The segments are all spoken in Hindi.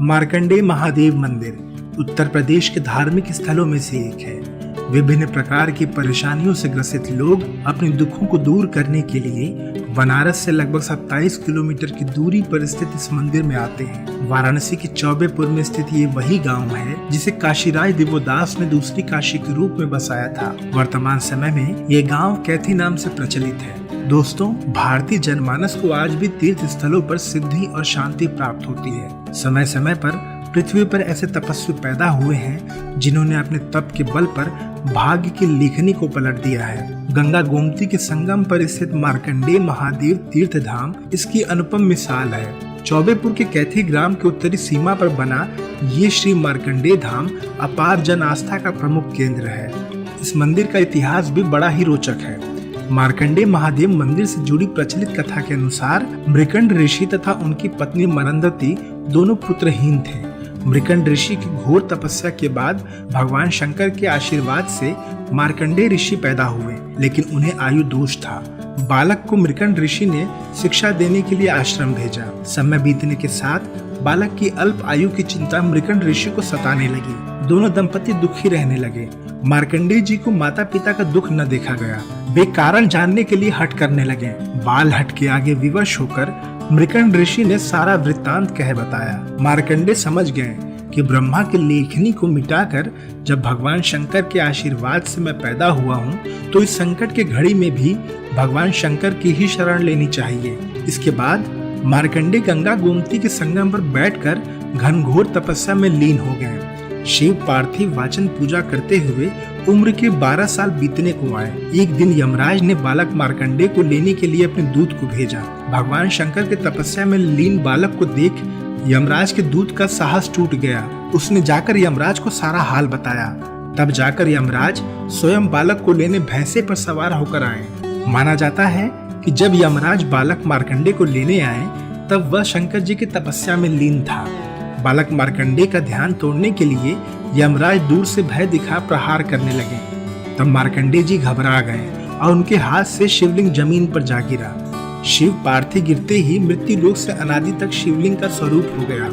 मार्कंडेय महादेव मंदिर उत्तर प्रदेश के धार्मिक स्थलों में से एक है। विभिन्न प्रकार की परेशानियों से ग्रसित लोग अपने दुखों को दूर करने के लिए बनारस से लगभग 27 किलोमीटर की दूरी पर स्थित इस मंदिर में आते हैं। वाराणसी के चौबेपुर में स्थित ये वही गांव है जिसे काशीराज दिवोदास ने दूसरी काशी के रूप में बसाया था। वर्तमान समय में ये गांव कैथी नाम से प्रचलित है। दोस्तों, भारतीय जनमानस को आज भी तीर्थ स्थलों पर सिद्धि और शांति प्राप्त होती है। समय समय पर पृथ्वी पर ऐसे तपस्वी पैदा हुए हैं जिन्होंने अपने तप के बल पर भाग्य की लेखनी को पलट दिया है। गंगा गोमती के संगम पर स्थित मार्कंडेय महादेव तीर्थ धाम इसकी अनुपम मिसाल है। चौबेपुर के कैथी ग्राम के उत्तरी सीमा पर बना ये श्री मार्कंडेय धाम अपार जन आस्था का प्रमुख केंद्र है। इस मंदिर का इतिहास भी बड़ा ही रोचक है। मार्कंडेय महादेव मंदिर से जुड़ी प्रचलित कथा के अनुसार मृकंड ऋषि तथा उनकी पत्नी मरंदती दोनों पुत्रहीन थे। मृकंड ऋषि की घोर तपस्या के बाद भगवान शंकर के आशीर्वाद से मार्कंडेय ऋषि पैदा हुए, लेकिन उन्हें आयु दोष था। बालक को मृकंड ऋषि ने शिक्षा देने के लिए आश्रम भेजा। समय बीतने के साथ बालक की अल्प आयु की चिंता मृकंड ऋषि को सताने लगी। दोनों दंपति दुखी रहने लगे। मार्कंडेय जी को माता पिता का दुख न देखा गया। वे कारण जानने के लिए हठ करने लगे। बाल हट के आगे विवश होकर मृकंड ऋषि ने सारा वृत्तांत कह बताया। मार्कंडेय समझ गए कि ब्रह्मा की लेखनी को मिटाकर जब भगवान शंकर के आशीर्वाद से मैं पैदा हुआ हूँ, तो इस संकट के घड़ी में भी भगवान शंकर की ही शरण लेनी चाहिए। इसके बाद मार्कंडेय गंगा गोमती के संगम पर बैठकर घनघोर तपस्या में लीन हो गए। शिव पार्थिव वाचन पूजा करते हुए उम्र के 12 साल बीतने को आए। एक दिन यमराज ने बालक मार्कंडेय को लेने के लिए अपने दूत को भेजा। भगवान शंकर के तपस्या में लीन बालक को देख यमराज के दूत का साहस टूट गया। उसने जाकर यमराज को सारा हाल बताया। तब जाकर यमराज स्वयं बालक को लेने भैंसे पर सवार होकर आए। माना जाता है कि जब यमराज बालक मार्कंडेय को लेने आए तब वह शंकर जी की तपस्या में लीन था। बालक मार्कंडेय का ध्यान तोड़ने के लिए यमराज दूर से भय दिखा प्रहार करने लगे। तब मार्कंडेय जी घबरा गए और उनके हाथ से शिवलिंग जमीन पर जा गिरा। शिव पार्थिव गिरते ही मृत्यु लोक से अनादि तक शिवलिंग का स्वरूप हो गया।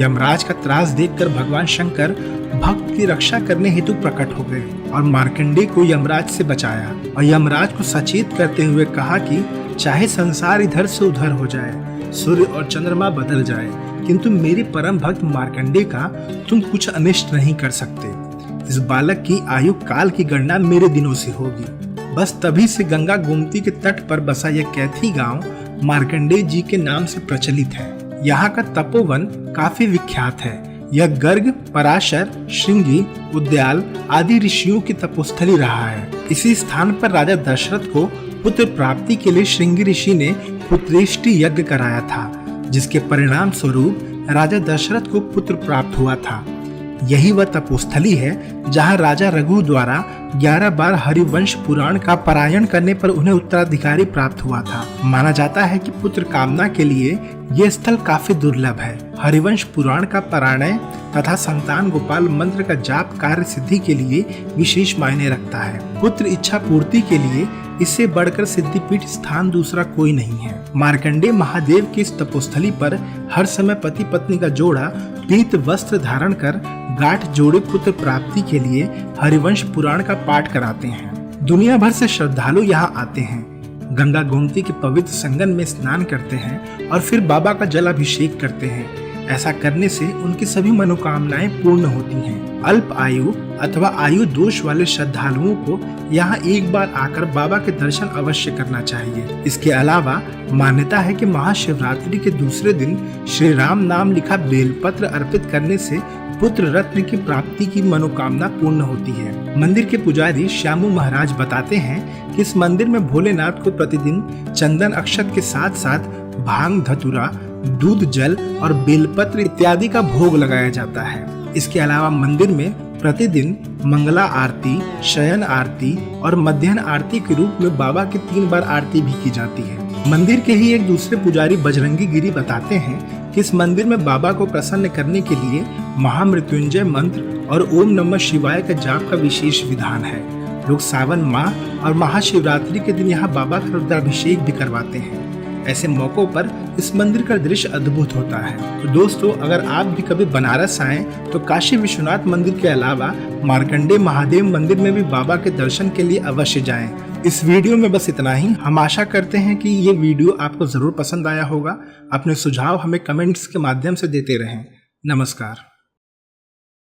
यमराज का त्रास देखकर भगवान शंकर भक्त की रक्षा करने हेतु प्रकट हो गए और मार्कंडेय को यमराज से बचाया और यमराज को सचेत करते हुए कहा कि चाहे संसार इधर से उधर हो जाए, सूर्य और चंद्रमा बदल जाए, किंतु मेरे परम भक्त मार्कंडेय का तुम कुछ अनिष्ट नहीं कर सकते। इस बालक की आयु काल की गणना मेरे दिनों से होगी। बस तभी से गंगा गोमती के तट पर बसा यह कैथी गांव मार्कंडेय जी के नाम से प्रचलित है। यहाँ का तपोवन काफी विख्यात है। यह गर्ग, पराशर, श्रृंगी, उद्याल आदि ऋषियों की तपोस्थली रहा है। इसी स्थान पर राजा दशरथ को पुत्र प्राप्ति के लिए श्रृंगी ऋषि ने पुत्रेष्टि यज्ञ कराया था, जिसके परिणाम स्वरूप राजा दशरथ को पुत्र प्राप्त हुआ था। यही वह तपोस्थली है जहां राजा रघु द्वारा 11 बार हरिवंश पुराण का पारायण करने पर उन्हें उत्तराधिकारी प्राप्त हुआ था। माना जाता है कि पुत्र कामना के लिए यह स्थल काफी दुर्लभ है। हरिवंश पुराण का पारायण तथा संतान गोपाल मंत्र का जाप कार्य सिद्धि के लिए विशेष मायने रखता है। पुत्र इच्छा पूर्ति के लिए इससे बढ़कर सिद्धिपीठ स्थान दूसरा कोई नहीं है। मार्कंडेय महादेव की इस तपोस्थली पर हर समय पति पत्नी का जोड़ा पीत वस्त्र धारण कर गांठ जोड़े पुत्र प्राप्ति के लिए हरिवंश पुराण का पाठ कराते हैं। दुनिया भर से श्रद्धालु यहाँ आते हैं, गंगा गोमती के पवित्र संगम में स्नान करते हैं और फिर बाबा का जलाभिषेक करते हैं। ऐसा करने से उनकी सभी मनोकामनाएं पूर्ण होती हैं। अल्प आयु अथवा आयु दोष वाले श्रद्धालुओं को यहाँ एक बार आकर बाबा के दर्शन अवश्य करना चाहिए। इसके अलावा मान्यता है कि महाशिवरात्रि के दूसरे दिन श्री राम नाम लिखा बेलपत्र अर्पित करने से पुत्र रत्न की प्राप्ति की मनोकामना पूर्ण होती है। मंदिर के पुजारी श्यामू महाराज बताते हैं कि इस मंदिर में भोलेनाथ को प्रतिदिन चंदन अक्षत के साथ साथ भांग, धतूरा, दूध, जल और बेलपत्र इत्यादि का भोग लगाया जाता है। इसके अलावा मंदिर में प्रतिदिन मंगला आरती, शयन आरती और मध्याह्न आरती के रूप में बाबा की 3 बार आरती भी की जाती है। मंदिर के ही एक दूसरे पुजारी बजरंगी गिरी बताते हैं कि इस मंदिर में बाबा को प्रसन्न करने के लिए महामृत्युंजय मंत्र और ओम नमः शिवाय का जाप का विशेष विधान है। लोग सावन माह और महाशिवरात्रि के दिन यहाँ बाबा का रुद्राभिषेक भी करवाते हैं। ऐसे मौकों पर इस मंदिर का दृश्य अद्भुत होता है। तो दोस्तों, अगर आप भी कभी बनारस आएं तो काशी विश्वनाथ मंदिर के अलावा मार्कंडेय महादेव मंदिर में भी बाबा के दर्शन के लिए अवश्य जाएं। इस वीडियो में बस इतना ही। हम आशा करते हैं कि ये वीडियो आपको जरूर पसंद आया होगा। अपने सुझाव हमें कमेंट्स के माध्यम से देते रहें। नमस्कार।